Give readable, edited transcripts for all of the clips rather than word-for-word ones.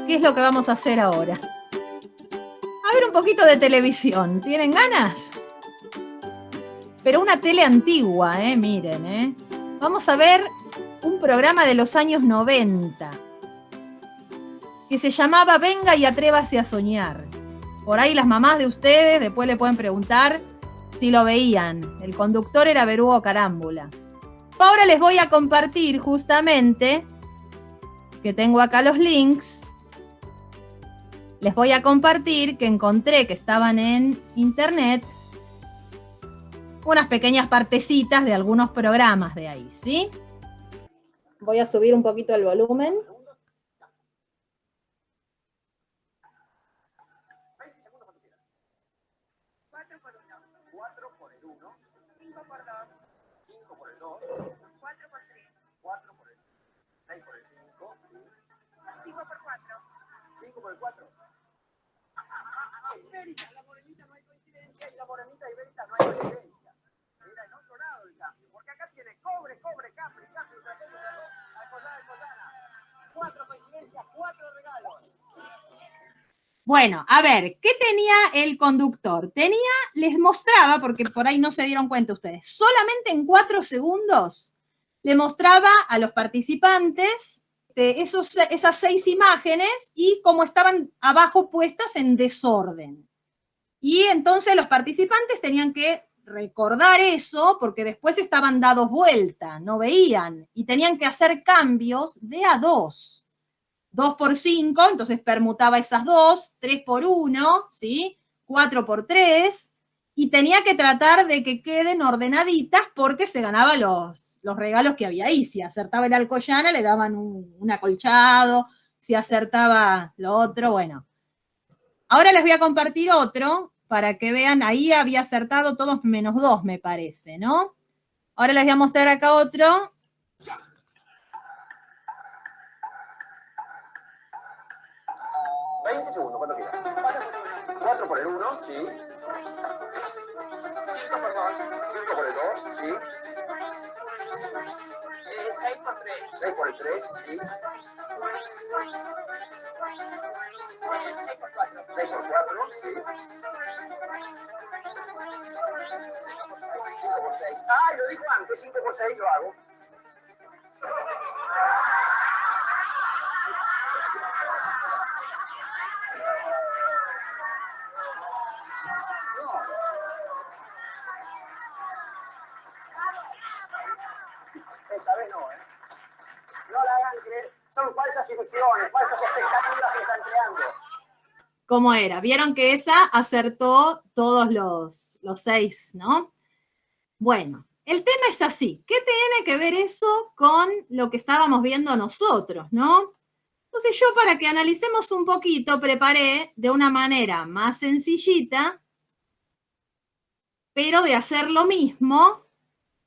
¿Qué es lo que vamos a hacer ahora? A ver un poquito de televisión. ¿Tienen ganas? Pero una tele antigua, miren, Vamos a ver un programa de los años 90 que se llamaba Venga y atrévase a soñar. Por ahí las mamás de ustedes después le pueden preguntar si lo veían. El conductor era Berugo Carámbula. Ahora les voy a compartir justamente, que tengo acá los links, les voy a compartir que encontré que estaban en internet unas pequeñas partecitas de algunos programas de ahí, ¿sí? Voy a subir un poquito el volumen. Ibérica, la morenita no hay coincidencia y la morenita ibérica no hay coincidencia. Mira, en otro lado el cambio, porque acá tiene cobre, capri, alcoyana. 4 coincidencias, 4 regalos. Bueno, a ver, ¿qué tenía el conductor? Les mostraba, porque por ahí no se dieron cuenta ustedes, solamente en 4 segundos le mostraba a los participantes esas 6 imágenes y cómo estaban abajo puestas en desorden. Y entonces los participantes tenían que recordar eso porque después estaban dados vuelta, no veían, y tenían que hacer cambios de a 2. 2 por 5, entonces permutaba esas 2, 3 por 1, ¿sí? 4 por 3, y tenía que tratar de que queden ordenaditas porque se ganaba los regalos que había ahí. Si acertaba el alcoyana, le daban un acolchado, si acertaba lo otro, bueno. Ahora les voy a compartir otro para que vean, ahí había acertado todos menos 2, me parece, ¿no? Ahora les voy a mostrar acá otro. Segundos, cuando quieras. 4 por el 1, sí. 5 por 2, 5 por el 2, sí. 6 por 3. 6 por el 3, sí. 6 por 4. 6 por 4, sí. 5 por 6. Ah, lo dijo antes, 5 por 6 lo hago. Esta vez no, No la hagan creer. Son falsas ilusiones, falsas expectativas que están creando. ¿Cómo era? Vieron que esa acertó todos los 6, ¿no? Bueno, el tema es así. ¿Qué tiene que ver eso con lo que estábamos viendo nosotros, no? Entonces yo, para que analicemos un poquito, preparé de una manera más sencillita, pero de hacer lo mismo,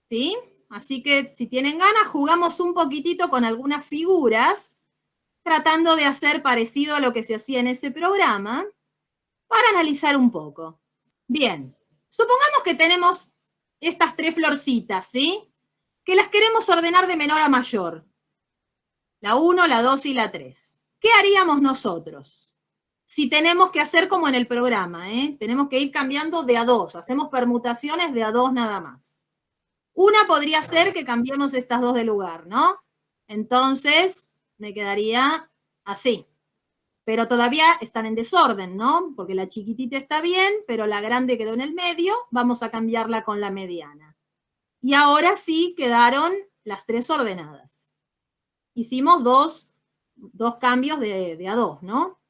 ¿sí? Así que si tienen ganas, jugamos un poquitito con algunas figuras, tratando de hacer parecido a lo que se hacía en ese programa, para analizar un poco. Bien, supongamos que tenemos estas 3 florcitas, ¿sí? Que las queremos ordenar de menor a mayor. La 1, la 2 y la 3. ¿Qué haríamos nosotros? Si tenemos que hacer como en el programa, tenemos que ir cambiando de a 2. Hacemos permutaciones de a 2 nada más. Una podría ser que cambiemos estas 2 de lugar, ¿no? Entonces, me quedaría así. Pero todavía están en desorden, ¿no? Porque la chiquitita está bien, pero la grande quedó en el medio, vamos a cambiarla con la mediana. Y ahora sí quedaron las 3 ordenadas. Hicimos dos cambios de a 2, ¿no?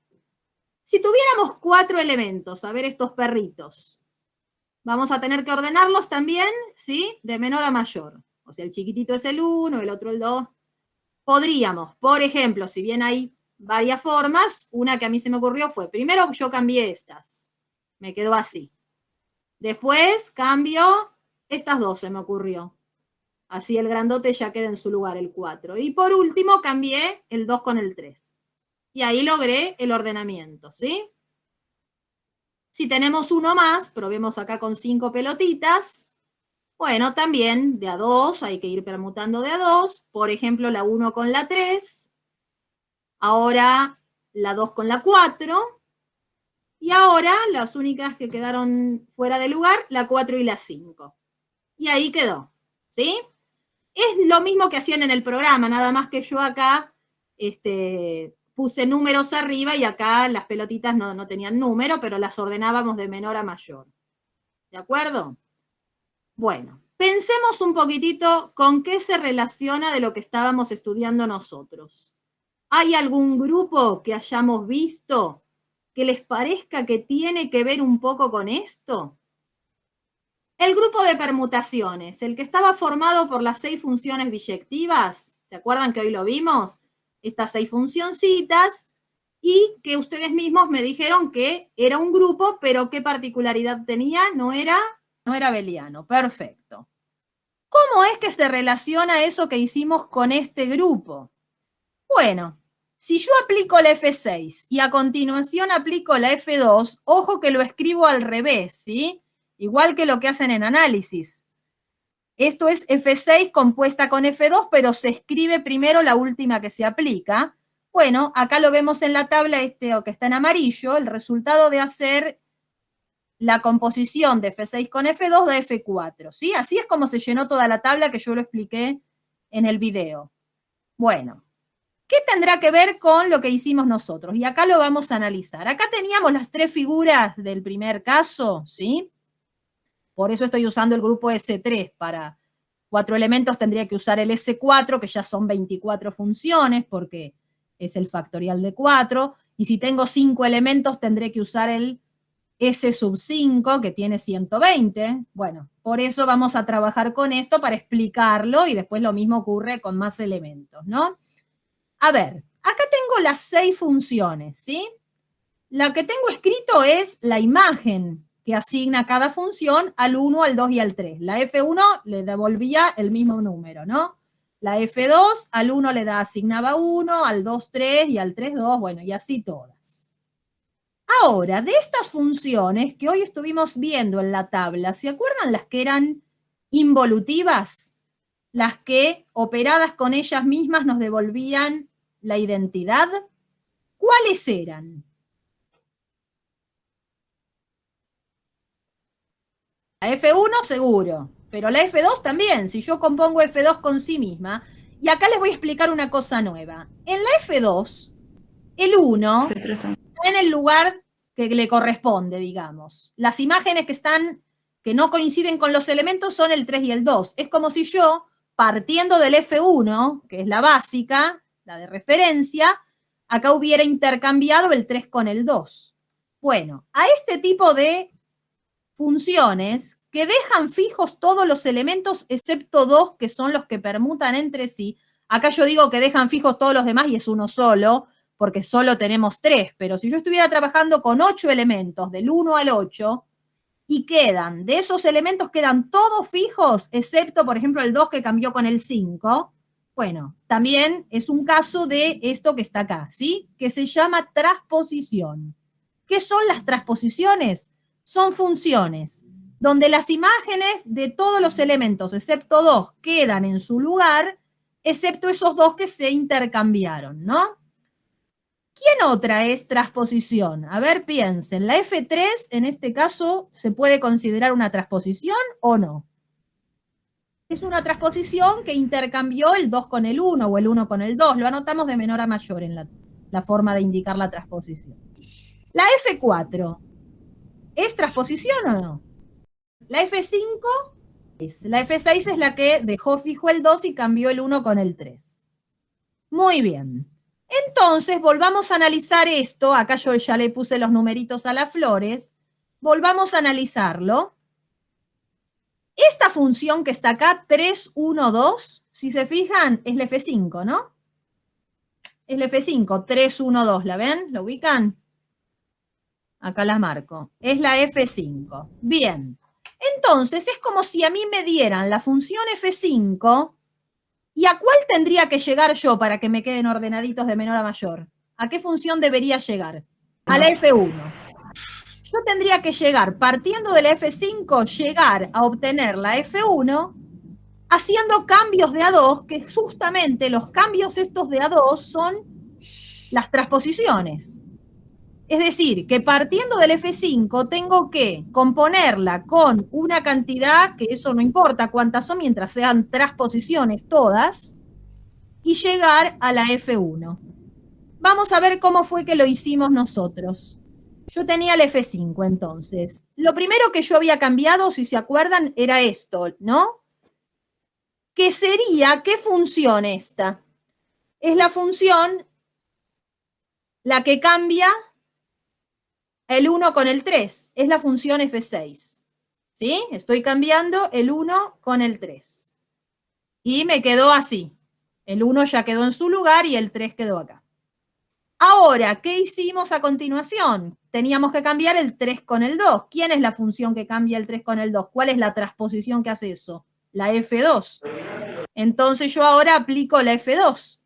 Si tuviéramos 4 elementos, a ver estos perritos, vamos a tener que ordenarlos también, ¿sí? De menor a mayor. O sea, el chiquitito es el 1, el otro el 2. Podríamos, por ejemplo, si bien hay varias formas, una que a mí se me ocurrió fue, primero yo cambié estas, me quedó así. Después cambio estas 2, se me ocurrió. Así el grandote ya queda en su lugar, el 4. Y por último cambié el 2 con el 3. Y ahí logré el ordenamiento, ¿sí? Si tenemos uno más, probemos acá con 5 pelotitas. Bueno, también de a 2 hay que ir permutando de a 2. Por ejemplo, la 1 con la 3. Ahora la 2 con la 4. Y ahora las únicas que quedaron fuera de lugar, la 4 y la 5. Y ahí quedó, ¿sí? Es lo mismo que hacían en el programa, nada más que yo acá puse números arriba y acá las pelotitas no tenían número, pero las ordenábamos de menor a mayor. ¿De acuerdo? Bueno, pensemos un poquitito con qué se relaciona de lo que estábamos estudiando nosotros. ¿Hay algún grupo que hayamos visto que les parezca que tiene que ver un poco con esto? El grupo de permutaciones, el que estaba formado por las 6 funciones biyectivas, ¿se acuerdan que hoy lo vimos? Estas 6 funcioncitas, y que ustedes mismos me dijeron que era un grupo, pero ¿qué particularidad tenía? No era abeliano. Perfecto. ¿Cómo es que se relaciona eso que hicimos con este grupo? Bueno, si yo aplico la F6 y a continuación aplico la F2, ojo que lo escribo al revés, ¿sí? Igual que lo que hacen en análisis. Esto es F6 compuesta con F2, pero se escribe primero la última que se aplica. Bueno, acá lo vemos en la tabla o que está en amarillo, el resultado de hacer la composición de F6 con F2 da F4, ¿sí? Así es como se llenó toda la tabla que yo lo expliqué en el video. Bueno, ¿qué tendrá que ver con lo que hicimos nosotros? Y acá lo vamos a analizar. Acá teníamos las 3 figuras del primer caso, ¿sí? Por eso estoy usando el grupo S3. Para 4 elementos tendría que usar el S4, que ya son 24 funciones, porque es el factorial de 4. Y si tengo 5 elementos, tendré que usar el S sub 5, que tiene 120. Bueno, por eso vamos a trabajar con esto para explicarlo, y después lo mismo ocurre con más elementos, ¿no? A ver, acá tengo las 6 funciones, ¿sí? La que tengo escrito es la imagen que asigna cada función al 1, al 2 y al 3. La F1 le devolvía el mismo número, ¿no? La F2 al 1 le asignaba 1, al 2, 3 y al 3, 2, bueno, y así todas. Ahora, de estas funciones que hoy estuvimos viendo en la tabla, ¿se acuerdan las que eran involutivas? Las que, operadas con ellas mismas, nos devolvían la identidad. ¿Cuáles eran? La F1 seguro, pero la F2 también, si yo compongo F2 con sí misma. Y acá les voy a explicar una cosa nueva. En la F2, el 1 está en el lugar que le corresponde, digamos. Las imágenes que no coinciden con los elementos son el 3 y el 2. Es como si yo, partiendo del F1, que es la básica, la de referencia, acá hubiera intercambiado el 3 con el 2. Bueno, a este tipo de funciones que dejan fijos todos los elementos excepto 2, que son los que permutan entre sí. Acá yo digo que dejan fijos todos los demás y es uno solo, porque solo tenemos 3, pero si yo estuviera trabajando con 8 elementos, del 1 al 8, y de esos elementos quedan todos fijos, excepto, por ejemplo, el 2 que cambió con el 5, bueno, también es un caso de esto que está acá, ¿sí? Que se llama transposición. ¿Qué son las transposiciones? Son funciones donde las imágenes de todos los elementos, excepto 2, quedan en su lugar, excepto esos 2 que se intercambiaron, ¿no? ¿Quién otra es transposición? A ver, piensen. ¿La F3 en este caso se puede considerar una transposición o no? Es una transposición que intercambió el 2 con el 1 o el 1 con el 2. Lo anotamos de menor a mayor en la forma de indicar la transposición. La F4, ¿es transposición o no? La F5 es. La F6 es la que dejó fijo el 2 y cambió el 1 con el 3. Muy bien. Entonces, volvamos a analizar esto. Acá yo ya le puse los numeritos a las flores. Volvamos a analizarlo. Esta función que está acá, 3, 1, 2, si se fijan, es la F5, ¿no? Es la F5, 3, 1, 2. ¿La ven? ¿La ubican? Acá la marco. Es la F5. Bien. Entonces, es como si a mí me dieran la función F5, ¿y a cuál tendría que llegar yo para que me queden ordenaditos de menor a mayor? ¿A qué función debería llegar? A la F1. yo tendría que llegar, partiendo de la F5, llegar a obtener la F1 haciendo cambios de A2, que justamente los cambios estos de A2 son las transposiciones. Es decir, que partiendo del F5 tengo que componerla con una cantidad, que eso no importa cuántas son, mientras sean transposiciones todas, y llegar a la F1. Vamos a ver cómo fue que lo hicimos nosotros. Yo tenía el F5 entonces. Lo primero que yo había cambiado, si se acuerdan, era esto, ¿no? Que sería, ¿qué función esta? Es la función la que cambia el 1 con el 3. Es la función F6. ¿Sí? Estoy cambiando el 1 con el 3. Y me quedó así. El 1 ya quedó en su lugar y el 3 quedó acá. Ahora, ¿qué hicimos a continuación? Teníamos que cambiar el 3 con el 2. ¿Quién es la función que cambia el 3 con el 2? ¿Cuál es la transposición que hace eso? La F2. Entonces yo ahora aplico la F2,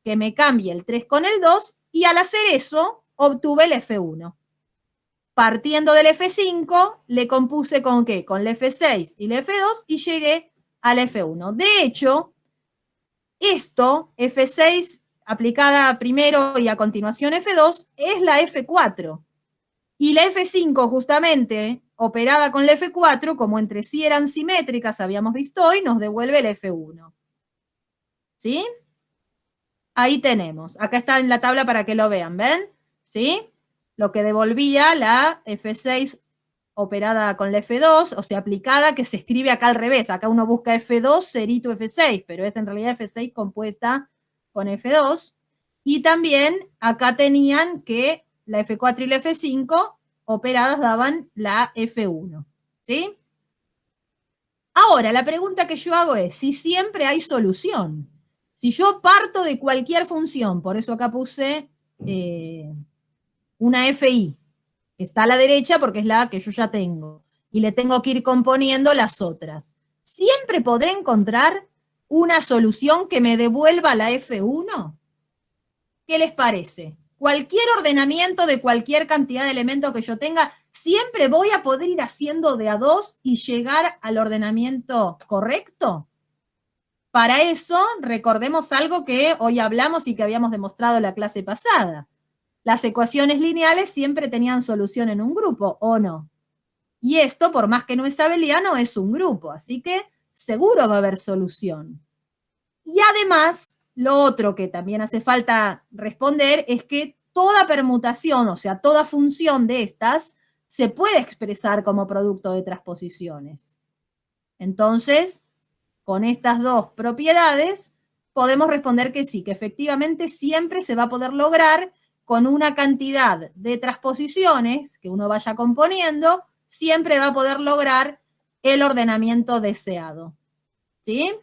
que me cambia el 3 con el 2, y al hacer eso, obtuve el F1. Partiendo del F5, le compuse ¿con qué? Con la F6 y la F2, y llegué al F1. De hecho, esto, F6 aplicada primero y a continuación F2, es la F4. Y la F5 justamente, operada con la F4, como entre sí eran simétricas, habíamos visto hoy, nos devuelve el F1. ¿Sí? Ahí tenemos. Acá está en la tabla para que lo vean, ¿ven? ¿Sí? Lo que devolvía la F6 operada con la F2, o sea, aplicada, que se escribe acá al revés. Acá uno busca F2, cerito F6, pero es en realidad F6 compuesta con F2. Y también acá tenían que la F4 y la F5 operadas daban la F1. ¿Sí? Ahora, la pregunta que yo hago es, si siempre hay solución. Si yo parto de cualquier función, por eso acá puse una FI, que está a la derecha porque es la que yo ya tengo, y le tengo que ir componiendo las otras, ¿siempre podré encontrar una solución que me devuelva la F1? ¿Qué les parece? Cualquier ordenamiento de cualquier cantidad de elementos que yo tenga, ¿siempre voy a poder ir haciendo de a 2 y llegar al ordenamiento correcto? Para eso, recordemos algo que hoy hablamos y que habíamos demostrado en la clase pasada. Las ecuaciones lineales siempre tenían solución en un grupo, ¿o no? Y esto, por más que no es abeliano, es un grupo, así que seguro va a haber solución. Y además, lo otro que también hace falta responder es que toda permutación, o sea, toda función de estas, se puede expresar como producto de transposiciones. Entonces, con estas dos propiedades, podemos responder que sí, que efectivamente siempre se va a poder lograr con una cantidad de transposiciones que uno vaya componiendo, siempre va a poder lograr el ordenamiento deseado. ¿Sí?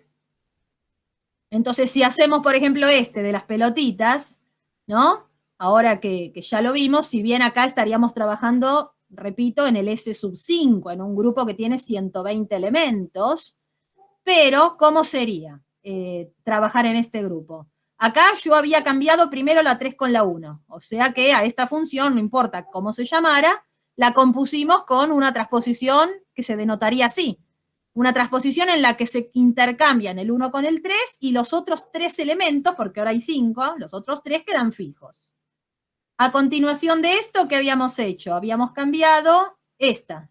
Entonces, si hacemos, por ejemplo, este de las pelotitas, ¿no? Ahora que ya lo vimos, si bien acá estaríamos trabajando, repito, en el S5, en un grupo que tiene 120 elementos, pero, ¿cómo sería trabajar en este grupo? Acá yo había cambiado primero la 3 con la 1, o sea que a esta función, no importa cómo se llamara, la compusimos con una transposición que se denotaría así. Una transposición en la que se intercambian el 1 con el 3 y los otros 3 elementos, porque ahora hay 5, los otros 3 quedan fijos. A continuación de esto, ¿qué habíamos hecho? Habíamos cambiado esta.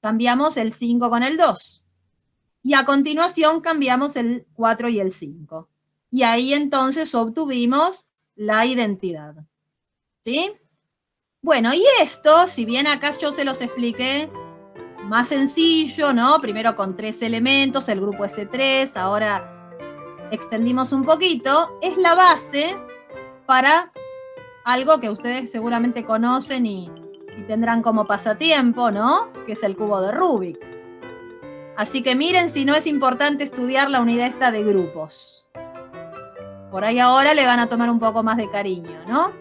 Cambiamos el 5 con el 2. Y a continuación cambiamos el 4 y el 5. Y ahí entonces obtuvimos la identidad. ¿Sí? Bueno, y esto, si bien acá yo se los expliqué más sencillo, ¿no? Primero con 3 elementos, el grupo S3, ahora extendimos un poquito, es la base para algo que ustedes seguramente conocen y tendrán como pasatiempo, ¿no? Que es el cubo de Rubik. Así que miren si no es importante estudiar la unidad esta de grupos. Por ahí ahora le van a tomar un poco más de cariño, ¿no?